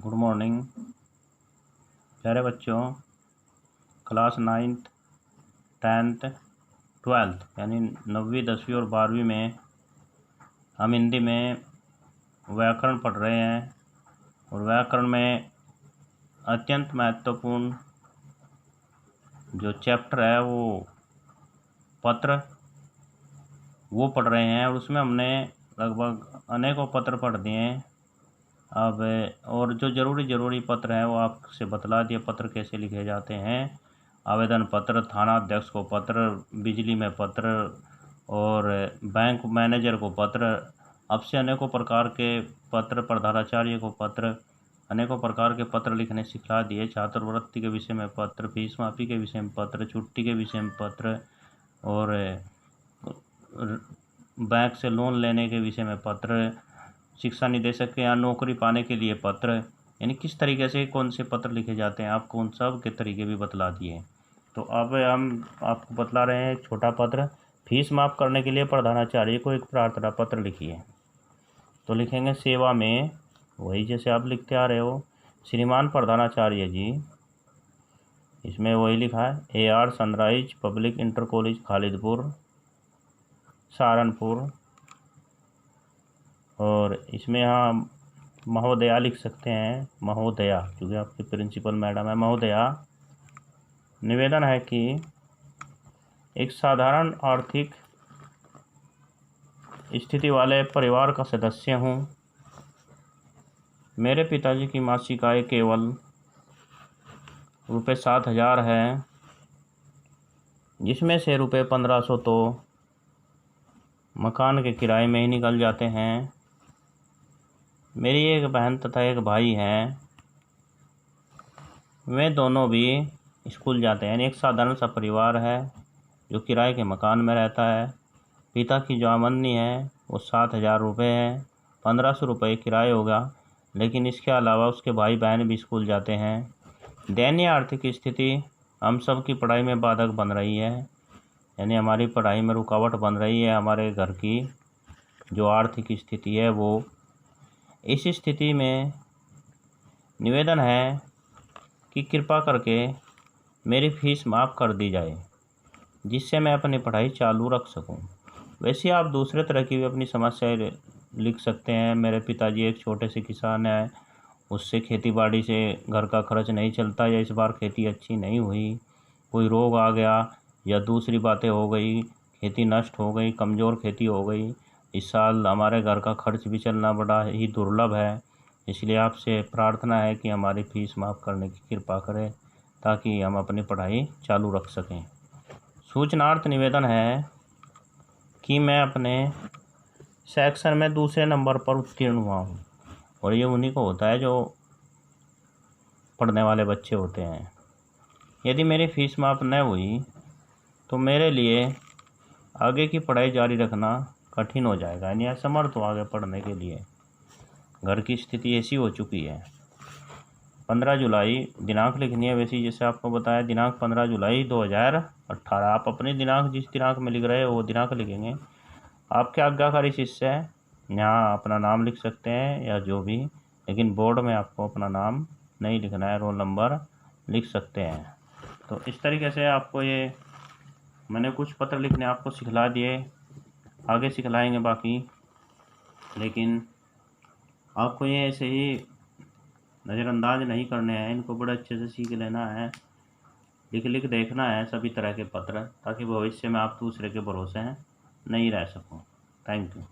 Good morning प्यारे बच्चों। Class 9th 10th 12th यानी 9वीं 10वीं और 12वीं में हम हिंदी में व्याकरण पढ़ रहे हैं और व्याकरण में अत्यंत महत्वपूर्ण जो चैप्टर है वो पत्र वो पढ़ रहे हैं और उसमें हमने लगभग अनेकों पत्र पढ़ दिए हैं। अब और जो ज़रूरी पत्र हैं वो आपसे बतला दिए पत्र कैसे लिखे जाते हैं। आवेदन पत्र, थाना अध्यक्ष को पत्र, बिजली में पत्र और बैंक मैनेजर को पत्र, अब से अनेकों प्रकार के पत्र, प्रधानाचार्य को पत्र, अनेकों प्रकार के पत्र लिखने सिखला दिए। छात्रवृत्ति के विषय में पत्र, फीस माफ़ी के विषय में पत्र, छुट्टी के विषय में पत्र और बैंक से लोन लेने के विषय में पत्र, शिक्षा निदेशक के यहाँ नौकरी पाने के लिए पत्र, यानी किस तरीके से कौन से पत्र लिखे जाते हैं आपको उन सब के तरीके भी बतला दिए। तो अब हम आपको बतला रहे हैं छोटा पत्र। फीस माफ़ करने के लिए प्रधानाचार्य को एक प्रार्थना पत्र लिखिए। तो लिखेंगे सेवा में, वही जैसे आप लिखते आ रहे हो, श्रीमान प्रधानाचार्य जी, इसमें वही लिखा है AR sunrise public inter college Khalidpur Saharanpur. और इसमें हम महोदया लिख सकते हैं, महोदया, क्योंकि आपके प्रिंसिपल मैडम है। महोदया, निवेदन है कि एक साधारण आर्थिक स्थिति वाले परिवार का सदस्य हूँ। मेरे पिताजी की मासिक आय केवल ₹7,000 है, जिसमें से ₹1,500 तो मकान के किराए में ही निकल जाते हैं। मेरी एक बहन तथा एक भाई हैं, वे दोनों भी स्कूल जाते हैं। एक साधारण सा परिवार है जो किराए के मकान में रहता है। पिता की जो आमदनी है वो ₹7,000 है, ₹1,500 किराए होगा, लेकिन इसके अलावा उसके भाई बहन भी स्कूल जाते हैं। दयनीय आर्थिक स्थिति हम सब की पढ़ाई में बाधक बन रही है, यानी हमारी पढ़ाई में रुकावट बन रही है। हमारे घर की जो आर्थिक स्थिति है वो, इस स्थिति में निवेदन है कि कृपा करके मेरी फ़ीस माफ़ कर दी जाए, जिससे मैं अपनी पढ़ाई चालू रख सकूं। वैसे आप दूसरे तरह की भी अपनी समस्याएं लिख सकते हैं। मेरे पिताजी एक छोटे से किसान हैं, उससे खेती-बाड़ी से घर का खर्च नहीं चलता, या इस बार खेती अच्छी नहीं हुई, कोई रोग आ गया या दूसरी बातें हो गई, खेती नष्ट हो गई, कमज़ोर खेती हो गई। इस साल हमारे घर का खर्च भी चलना बड़ा ही दुर्लभ है, इसलिए आपसे प्रार्थना है कि हमारी फ़ीस माफ़ करने की कृपा करें ताकि हम अपनी पढ़ाई चालू रख सकें। सूचनार्थ निवेदन है कि मैं अपने सेक्शन में दूसरे नंबर पर उत्तीर्ण हुआ हूँ, और ये उन्हीं को होता है जो पढ़ने वाले बच्चे होते हैं। यदि मेरी फ़ीस माफ़ न हुई तो मेरे लिए आगे की पढ़ाई जारी रखना कठिन हो जाएगा, यानी असमर्थ हो आगे पढ़ने के लिए। घर की स्थिति ऐसी हो चुकी है। 15 जुलाई दिनांक लिखनी है। वैसे जैसे आपको बताया, दिनांक 15 जुलाई 2018। आप अपनी दिनांक जिस दिनांक में लिख रहे हो वो दिनांक लिखेंगे। आपके आज्ञाकारी शिष्य है, यहाँ अपना नाम लिख सकते हैं या जो भी, लेकिन बोर्ड में आपको अपना नाम नहीं लिखना है, रोल नंबर लिख सकते हैं। तो इस तरीके से आपको ये मैंने कुछ पत्र लिखने आपको सिखला दिए, आगे सिखलाएंगे बाकी, लेकिन आपको ये ऐसे ही नज़रअंदाज नहीं करने हैं, इनको बड़े अच्छे से सीख लेना है, लिख देखना है सभी तरह के पत्र, ताकि भविष्य में आप दूसरे के भरोसे नहीं रह सको। Thank you.